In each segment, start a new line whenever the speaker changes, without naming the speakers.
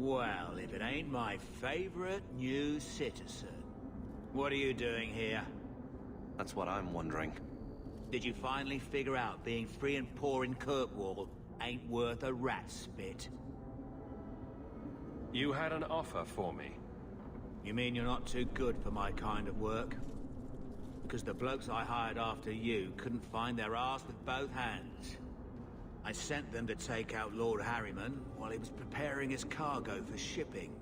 Well, if it ain't my favorite new citizen. What are you doing here?
That's what I'm wondering.
Did you finally figure out being free and poor in Kirkwall ain't worth a rat's spit?
You had an offer for me.
You mean you're not too good for my kind of work? Because the blokes I hired after you couldn't find their arse with both hands. I sent them to take out Lord Harryman while he was preparing his cargo for shipping.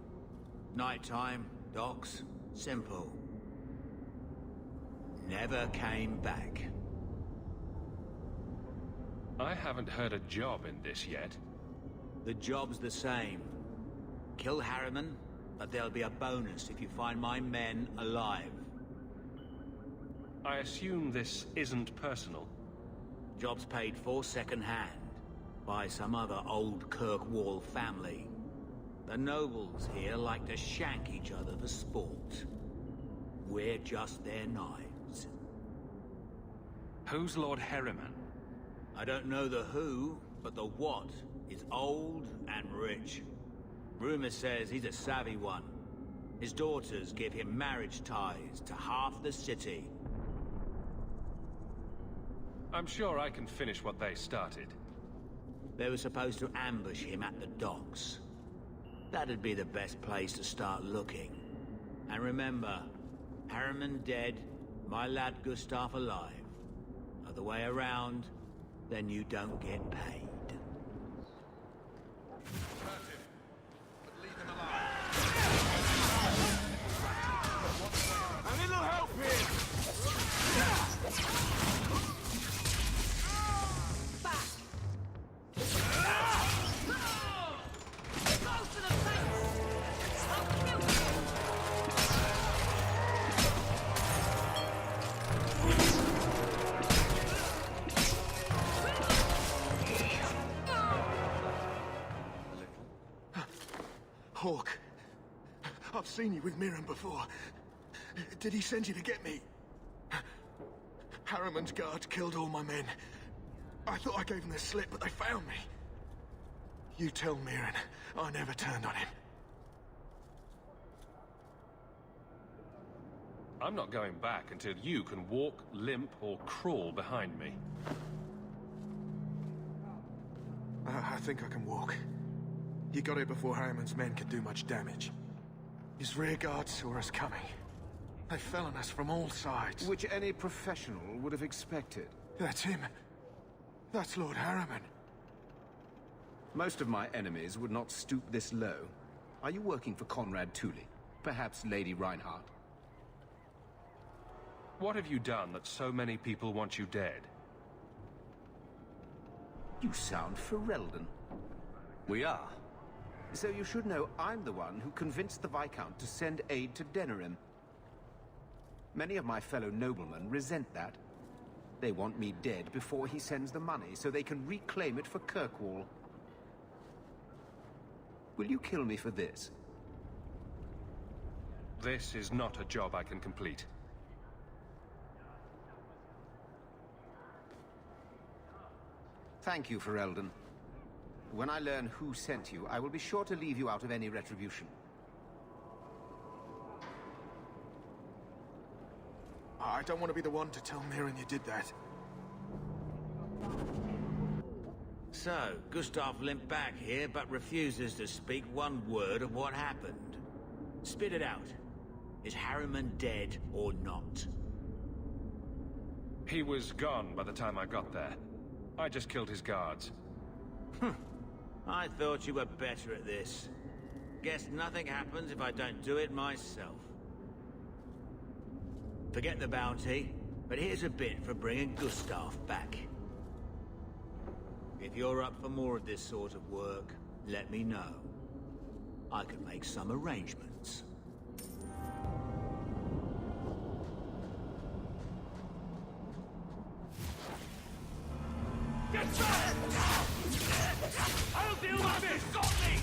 Nighttime, docks, simple. Never came back.
I haven't heard a job in this yet.
The job's the same. Kill Harryman, but there'll be a bonus if you find my men alive.
I assume this isn't personal.
Job's paid for second-hand by some other old Kirkwall family. The nobles here like to shank each other for sport. We're just their knives.
Who's Lord Harryman?
I don't know the who, but the what is old and rich. Rumor says he's a savvy one. His daughters give him marriage ties to half the city.
I'm sure I can finish what they started.
They were supposed to ambush him at the docks. That'd be the best place to start looking. And remember, Harryman dead, my lad Gustav alive. Other way around, then you don't get paid.
A little help here!
Back! Close to the fence! I'll kill you!
Hawk, I've seen you with Mirren before. Did he send you to get me? Harriman's guards killed all my men. I thought I gave them the slip, but they found me. You tell Mirren I never turned on him.
I'm not going back until you can walk, limp, or crawl behind me.
I think I can walk. He got here before Harriman's men could do much damage. His rear guard saw us coming. They fell on us from all sides.
Which any professional would have expected.
That's him. That's Lord Harriman.
Most of my enemies would not stoop this low. Are you working for Conrad Tooley? Perhaps Lady Reinhardt?
What have you done that so many people want you dead?
You sound Ferelden.
We are.
So you should know I'm the one who convinced the Viscount to send aid to Denerim. Many of my fellow noblemen resent that. They want me dead before he sends the money, so they can reclaim it for Kirkwall. Will you kill me for this?
This is not a job I can complete.
Thank you, Ferelden. When I learn who sent you, I will be sure to leave you out of any retribution.
I don't want to be the one to tell Mirren you did that.
So, Gustav limped back here, but refuses to speak one word of what happened. Spit it out. Is Harriman dead or not?
He was gone by the time I got there. I just killed his guards.
I thought you were better at this. Guess nothing happens if I don't do it myself. Forget the bounty, but here's a bit for bringing Gustav back. If you're up for more of this sort of work, let me know. I can make some arrangements.
Get back! I'll deal with this! Got me!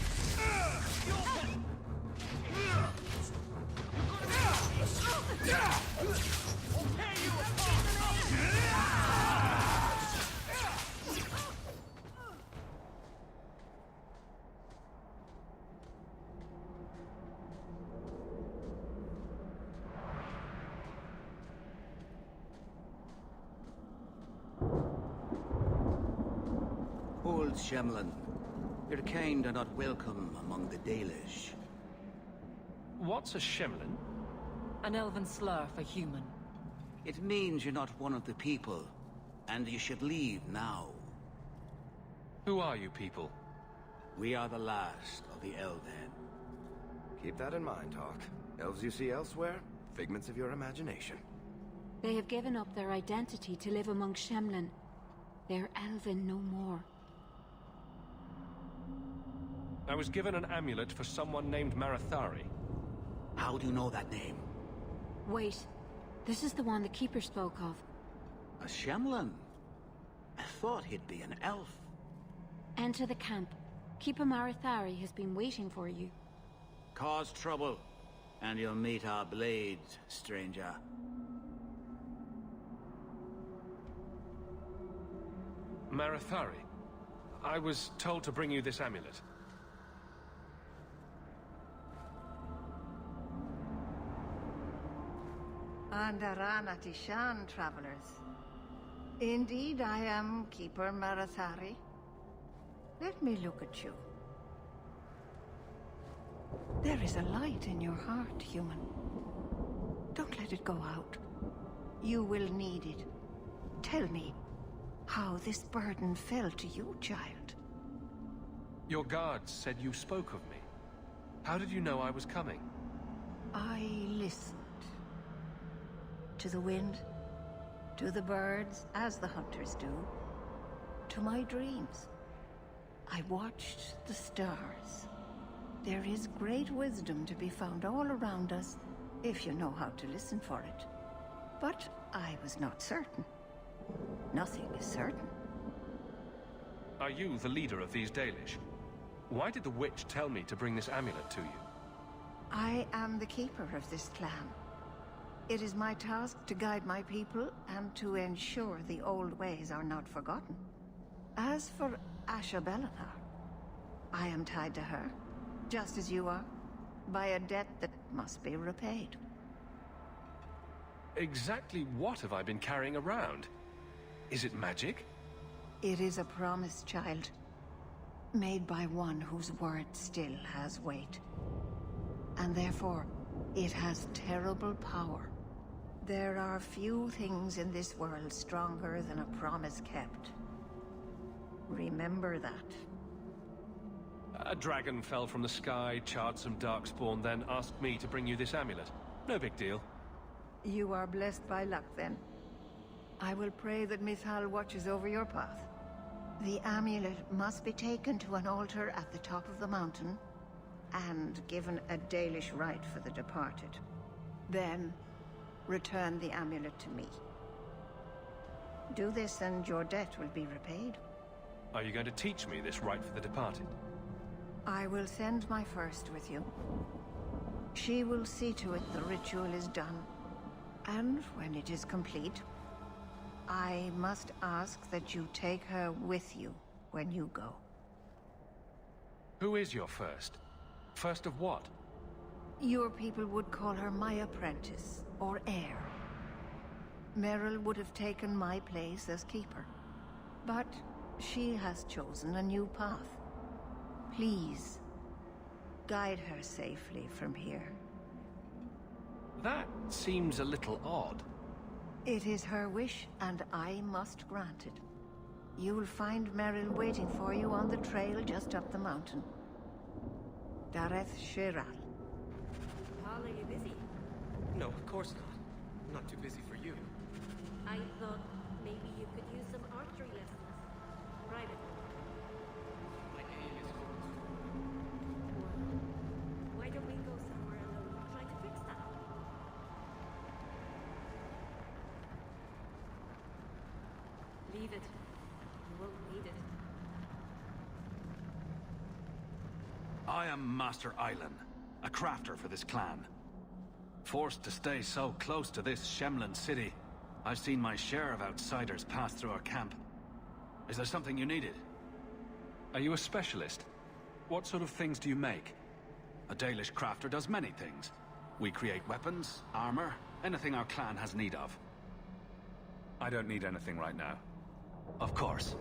old Shemlin. Your kind are not welcome among the Dalish.
What's a Shemlin?
An elven slur for human.
It means you're not one of the people, and you should leave now.
Who are you people?
We are the last of the Elven.
Keep that in mind, Hawk. Elves you see elsewhere, figments of your imagination.
They have given up their identity to live among Shemlin. They're elven no more.
I was given an amulet for someone named Marethari.
How do you know that name?
Wait, this is the one the Keeper spoke of.
A Shemlin? I thought he'd be an elf.
Enter the camp. Keeper Marethari has been waiting for you.
Cause trouble, and you'll meet our blades, stranger.
Marethari. I was told to bring you this amulet.
Andarana Tishan, travelers. Indeed, I am Keeper Marethari. Let me look at you. There is a light in your heart, human. Don't let it go out. You will need it. Tell me how this burden fell to you, child.
Your guards said you spoke of me. How did you know I was coming?
I listened. To the wind, to the birds, as the hunters do, to my dreams. I watched the stars. There is great wisdom to be found all around us, if you know how to listen for it. But I was not certain. Nothing is certain.
Are you the leader of these Dalish? Why did the witch tell me to bring this amulet to you?
I am the keeper of this clan. It is my task to guide my people and to ensure the old ways are not forgotten. As for Asha Belinar, I am tied to her, just as you are, by a debt that must be repaid.
Exactly what have I been carrying around? Is it magic?
It is a promise, child, made by one whose word still has weight. And therefore, it has terrible power. There are few things in this world stronger than a promise kept. Remember that.
A dragon fell from the sky, charred some darkspawn, then asked me to bring you this amulet. No big deal.
You are blessed by luck, then. I will pray that Mithal watches over your path. The amulet must be taken to an altar at the top of the mountain, and given a Dalish rite for the departed. Then, return the amulet to me. Do this and your debt will be repaid.
Are you going to teach me this rite for the departed?
I will send my first with you. She will see to it the ritual is done. And when it is complete, I must ask that you take her with you when you go.
Who is your first? First of what?
Your people would call her my apprentice, or heir. Meryl would have taken my place as keeper. But she has chosen a new path. Please, guide her safely from here.
That seems a little odd.
It is her wish, and I must grant it. You'll find Meryl waiting for you on the trail just up the mountain. Dareth Shiral.
Paul, are you busy?
No, of course not. I'm not too busy for you.
I thought maybe you could use some archery lessons. Private. Why don't we go somewhere alone and try to fix that? Leave it. You won't need it.
I am Master Islan, a crafter for this clan. Forced to stay so close to this Shemlin city, I've seen my share of outsiders pass through our camp. Is there something you needed?
Are you a specialist? What sort of things do you make?
A Dalish crafter does many things. We create weapons, armor, anything our clan has need of.
I don't need anything right now.
Of course.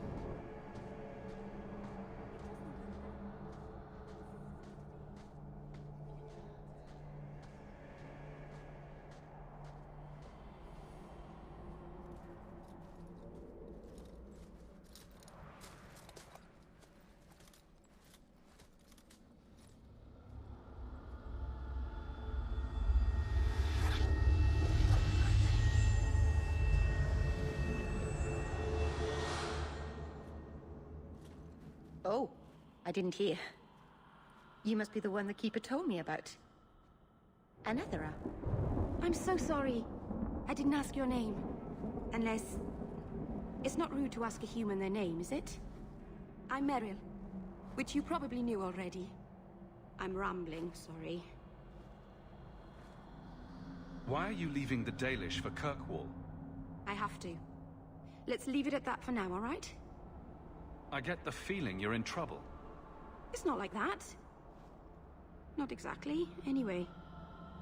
Oh, I didn't hear. You must be the one the Keeper told me about. Anethera.
I'm so sorry. I didn't ask your name. Unless... It's not rude to ask a human their name, is it? I'm Meryl, which you probably knew already. I'm rambling, sorry.
Why are you leaving the Dalish for Kirkwall?
I have to. Let's leave it at that for now, all right?
I get the feeling you're in trouble.
It's not like that. Not exactly, anyway.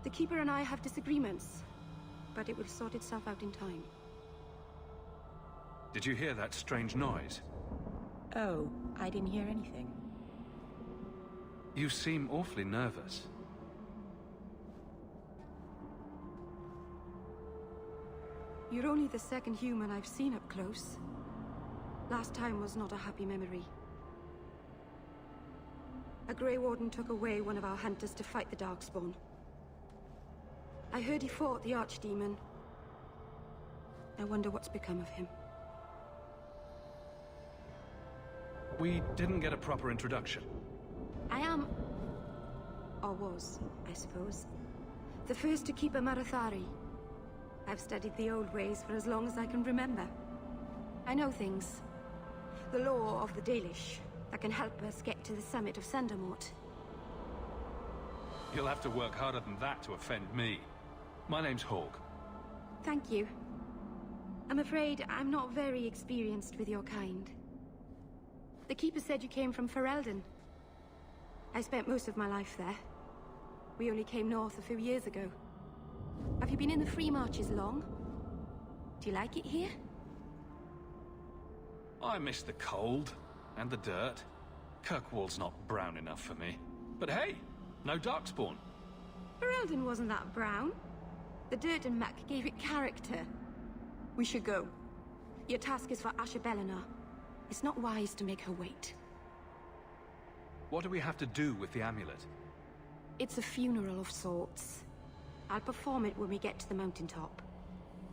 The Keeper and I have disagreements, but it will sort itself out in time.
Did you hear that strange noise?
Oh, I didn't hear anything.
You seem awfully nervous.
You're only the second human I've seen up close. Last time was not a happy memory. A Grey Warden took away one of our hunters to fight the Darkspawn. I heard he fought the Archdemon. I wonder what's become of him.
We didn't get a proper introduction.
I am... or was, I suppose. The first to keep a Marethari. I've studied the old ways for as long as I can remember. I know things. The law of the Dalish that can help us get to the summit of Sundermount.
You'll have to work harder than that to offend me. My name's Hawk.
Thank you. I'm afraid I'm not very experienced with your kind. The Keeper said you came from Ferelden. I spent most of my life there. We only came north a few years ago. Have you been in the Free Marches long? Do you like it here?
I miss the cold and the dirt. Kirkwall's not brown enough for me. But hey, no Darkspawn.
Ferelden wasn't that brown. The dirt and muck gave it character. We should go. Your task is for Asher Bellinar. It's not wise to make her wait.
What do we have to do with the amulet?
It's a funeral of sorts. I'll perform it when we get to the mountaintop.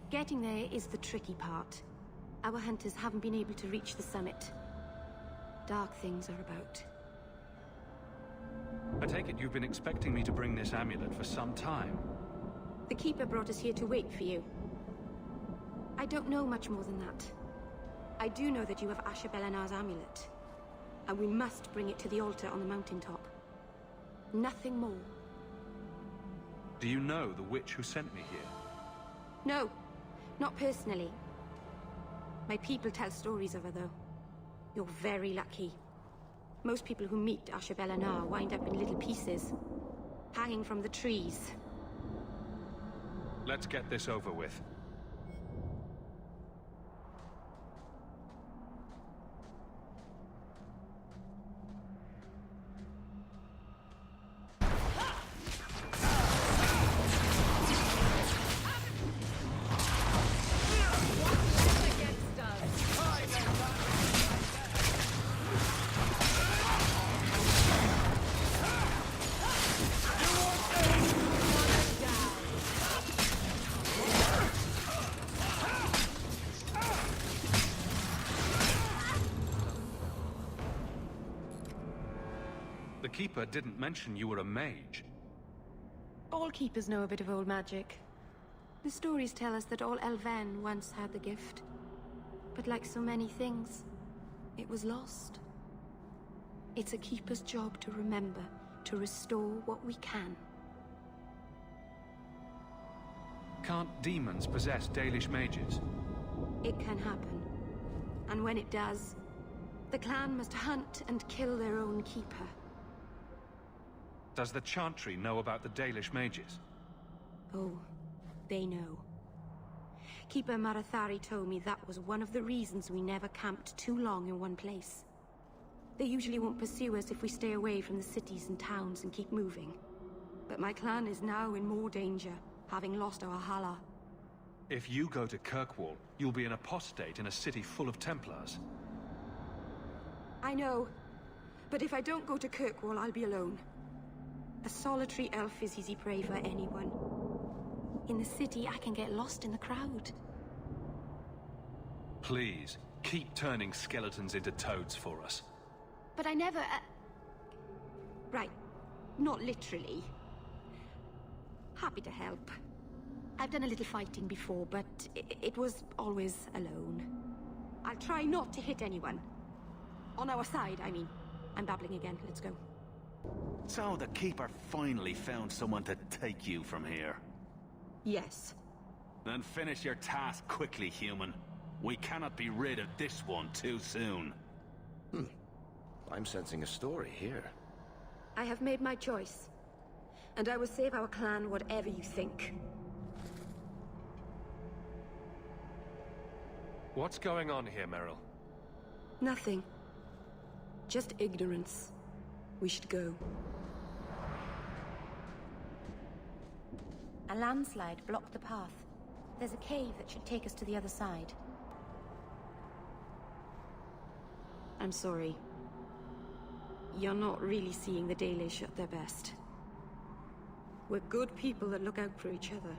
Getting there is the tricky part. Our hunters haven't been able to reach the summit. Dark things are about.
I take it you've been expecting me to bring this amulet for some time.
The Keeper brought us here to wait for you. I don't know much more than that. I do know that you have Asher Bellinar's amulet. And we must bring it to the altar on the mountaintop. Nothing more.
Do you know the witch who sent me here?
No, not personally. My people tell stories of her, though. You're very lucky. Most people who meet Asher Bellinar wind up in little pieces, hanging from the trees.
Let's get this over with. The Keeper didn't mention you were a mage.
All Keepers know a bit of old magic. The stories tell us that all Elven once had the gift. But like so many things, it was lost. It's a Keeper's job to remember, to restore what we can.
Can't demons possess Dalish mages?
It can happen. And when it does, the clan must hunt and kill their own Keeper.
Does the Chantry know about the Dalish mages?
Oh, they know. Keeper Marethari told me that was one of the reasons we never camped too long in one place. They usually won't pursue us if we stay away from the cities and towns and keep moving. But my clan is now in more danger, having lost our Hala.
If you go to Kirkwall, you'll be an apostate in a city full of Templars.
I know. But if I don't go to Kirkwall, I'll be alone. A solitary elf is easy prey for anyone. In the city, I can get lost in the crowd.
Please, keep turning skeletons into toads for us.
But I never... Right. Not literally. Happy to help. I've done a little fighting before, but it was always alone. I'll try not to hit anyone. On our side, I mean. I'm babbling again. Let's go.
So the Keeper finally found someone to take you from here.
Yes.
Then finish your task quickly, human. We cannot be rid of this one too soon.
I'm sensing a story here.
I have made my choice. And I will save our clan whatever you think.
What's going on here, Meryl?
Nothing. Just ignorance. We should go.
A landslide blocked the path. There's a cave that should take us to the other side.
I'm sorry. You're not really seeing the Dalish at their best. We're good people that look out for each other.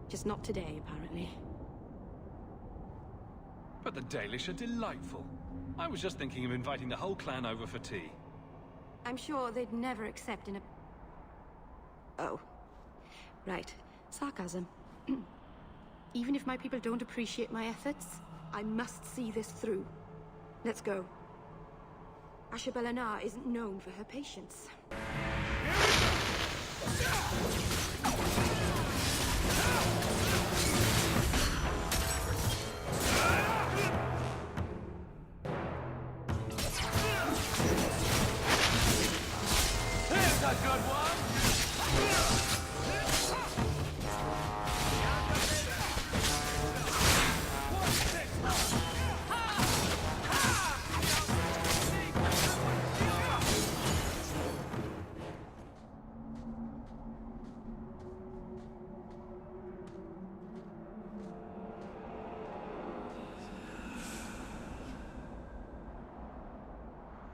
Just not today, apparently.
But the Dalish are delightful. I was just thinking of inviting the whole clan over for tea.
I'm sure they'd never accept an... Oh. Right. Sarcasm. Even if my people don't appreciate my efforts, I must see this through. Let's go. Ashabelana isn't known for her patience.
Here's a good one!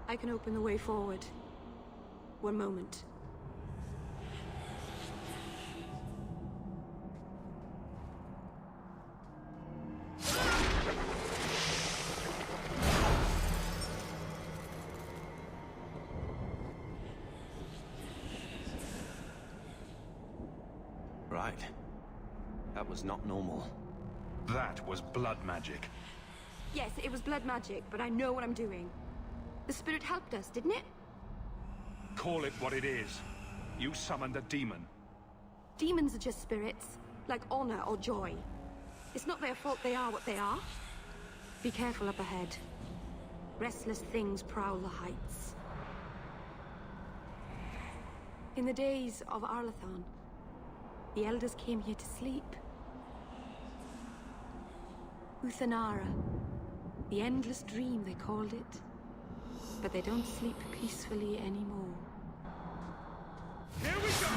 I can open the way forward. One moment.
Right. That was not normal.
That was blood magic.
Yes, it was blood magic, but I know what I'm doing. The spirit helped us, didn't it?
Call it what it is. You summoned a demon.
Demons are just spirits, like honor or joy. It's not their fault they are what they are. Be careful up ahead. Restless things prowl the heights. In the days of Arlathan, the elders came here to sleep. Uthanara, the endless dream they called it. But they don't sleep peacefully anymore.
Here we go!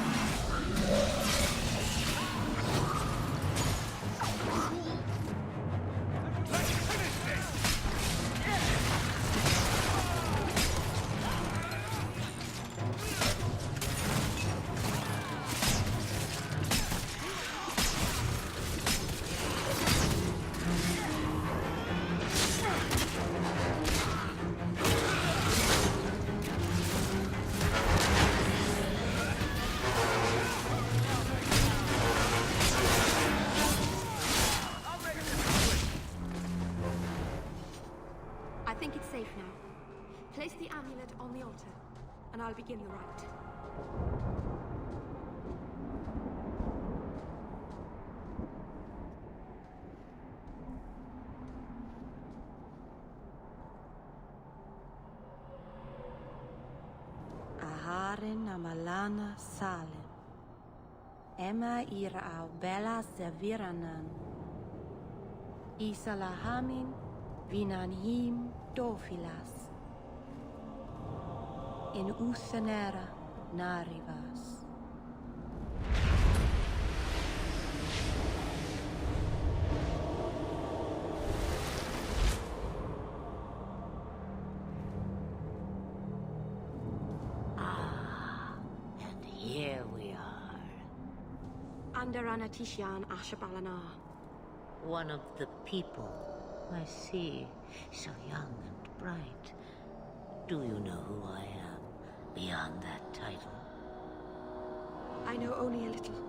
Let's finish this!
I think it's safe now. Place the amulet on the altar, and I'll begin the rite.
Aharin amalana salim. Emma ira bella seviranan. Isalahamin vinanhim dofilas. In Uthanera narivas.
And here we are.
Under Anatishan Ashabalana.
One of the people. I see. So young and bright. Do you know who I am, beyond that title?
I know only a little.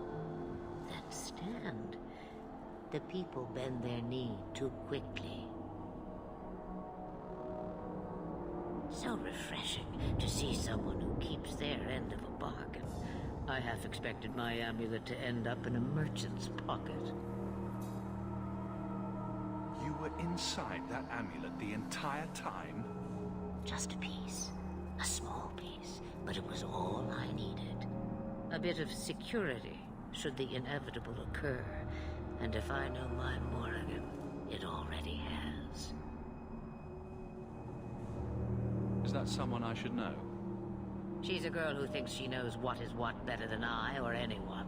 Then stand. The people bend their knee too quickly. So refreshing to see someone who keeps their end of a bargain. I half expected my amulet to end up in a merchant's pocket.
You were inside that amulet the entire time?
Just a piece. A small piece. But it was all I needed. A bit of security, should the inevitable occur. And if I know my Morrigan, it already has.
Is that someone I should know?
She's a girl who thinks she knows what is what better than I or anyone.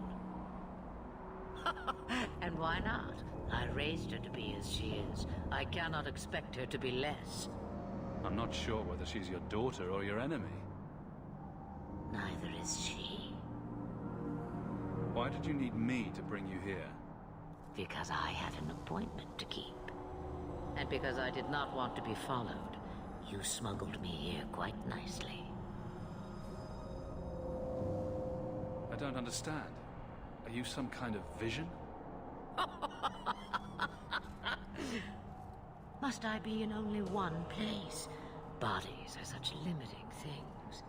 And why not? I raised her to be as she is. I cannot expect her to be less.
I'm not sure whether she's your daughter or your enemy.
Neither is she.
Why did you need me to bring you here?
Because I had an appointment to keep. And because I did not want to be followed. You smuggled me here quite nicely.
I don't understand. Are you some kind of vision?
Must I be in only one place? Bodies are such limiting things.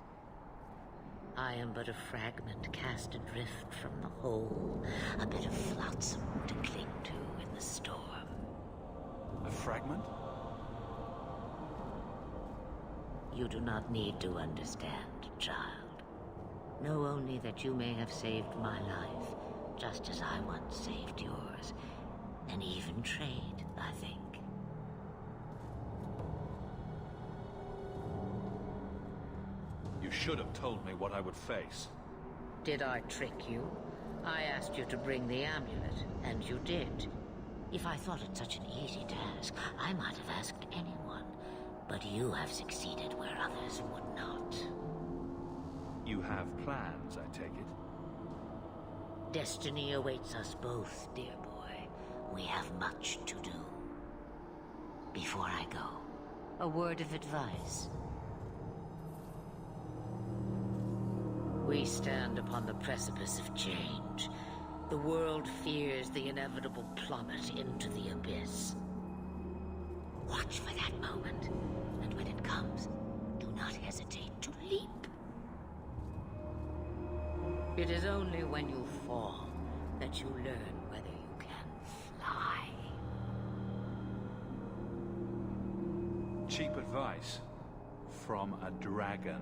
I am but a fragment cast adrift from the whole. A bit of flotsam to cling to in the storm.
A fragment?
You do not need to understand, child. Know only that you may have saved my life, just as I once saved yours. An even trade, I think.
You should have told me what I would face.
Did I trick you? I asked you to bring the amulet, and you did. If I thought it such an easy task, I might have asked anyone. But you have succeeded where others would not.
You have plans, I take it?
Destiny awaits us both, dear boy. We have much to do. Before I go, a word of advice. We stand upon the precipice of change. The world fears the inevitable plummet into the abyss. Watch for that moment, and when it comes, do not hesitate to leap. It is only when you fall that you learn whether you can fly.
Cheap advice from a dragon.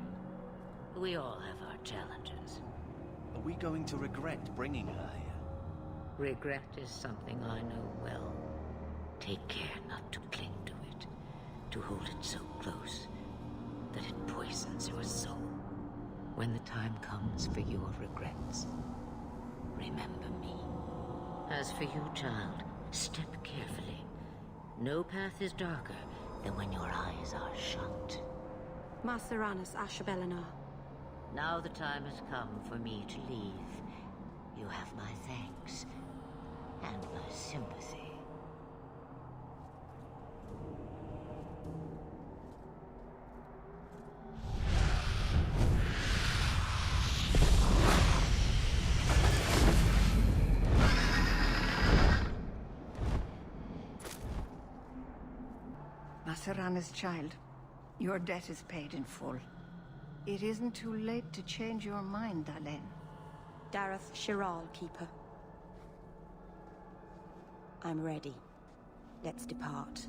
We all have our challenges.
Are we going to regret bringing her here?
Regret is something I know well. Take care not to cling to it, to hold it so close that it poisons your soul. When the time comes for your regrets, remember me. As for you, child, step carefully. No path is darker than when your eyes are shut.
Maceranus Ashabelinar.
Now the time has come for me to leave. You have my thanks and my sympathy.
Maceranus' child, your debt is paid in full. It isn't too late to change your mind, Alain.
Dareth Shiral, Keeper. I'm ready. Let's depart.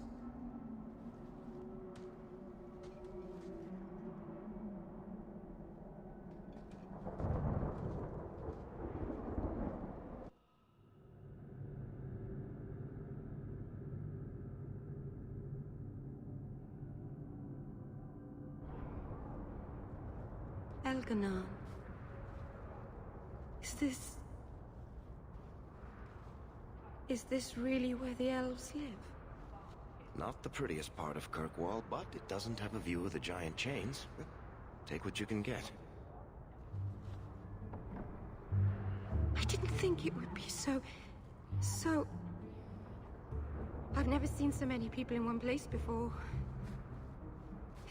Elganon. Is this really where the elves live?
Not the prettiest part of Kirkwall, but it doesn't have a view of the giant chains. Take what you can get.
I didn't think it would be so... I've never seen so many people in one place before.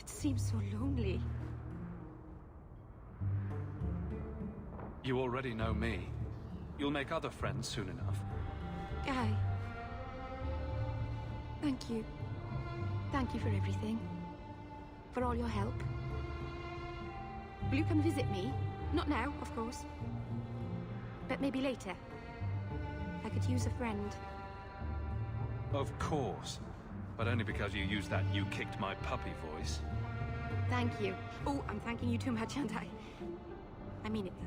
It seems so lonely.
You already know me. You'll make other friends soon enough.
Aye. Thank you. Thank you for everything. For all your help. Will you come visit me? Not now, of course. But maybe later. I could use a friend.
Of course. But only because you used that "you kicked my puppy" voice.
Thank you. Oh, I'm thanking you too much, aren't I? I mean it, though.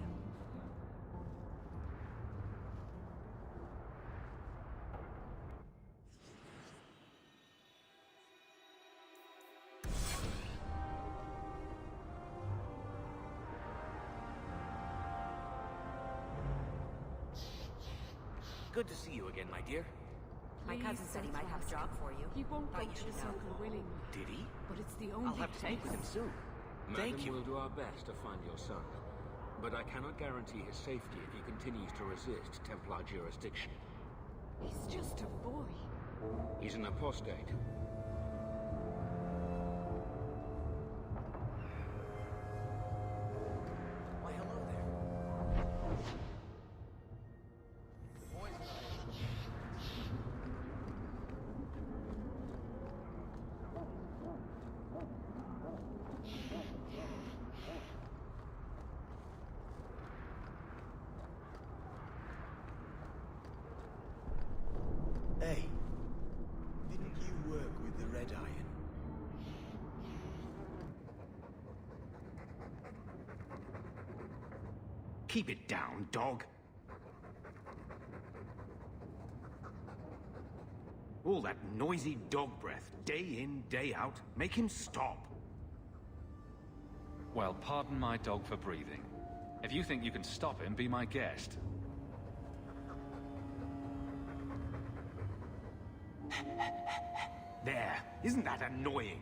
Good to see you again, my dear.
My cousin said he might have a job for you.
He won't go to the circle willingly.
Did he?
But it's the only
I'll have to speak with him soon. Thank you.
We'll do our best to find your son. But I cannot guarantee his safety if he continues to resist Templar jurisdiction.
He's just a boy.
He's an apostate.
Why, hello there.
Hey, didn't you work with the Red Iron?
Keep it down, dog. All that noisy dog breath, day in, day out. Make him stop.
Well, pardon my dog for breathing. If you think you can stop him, be my guest.
There. Isn't that annoying?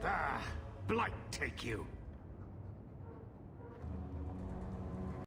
Ah, blight take you.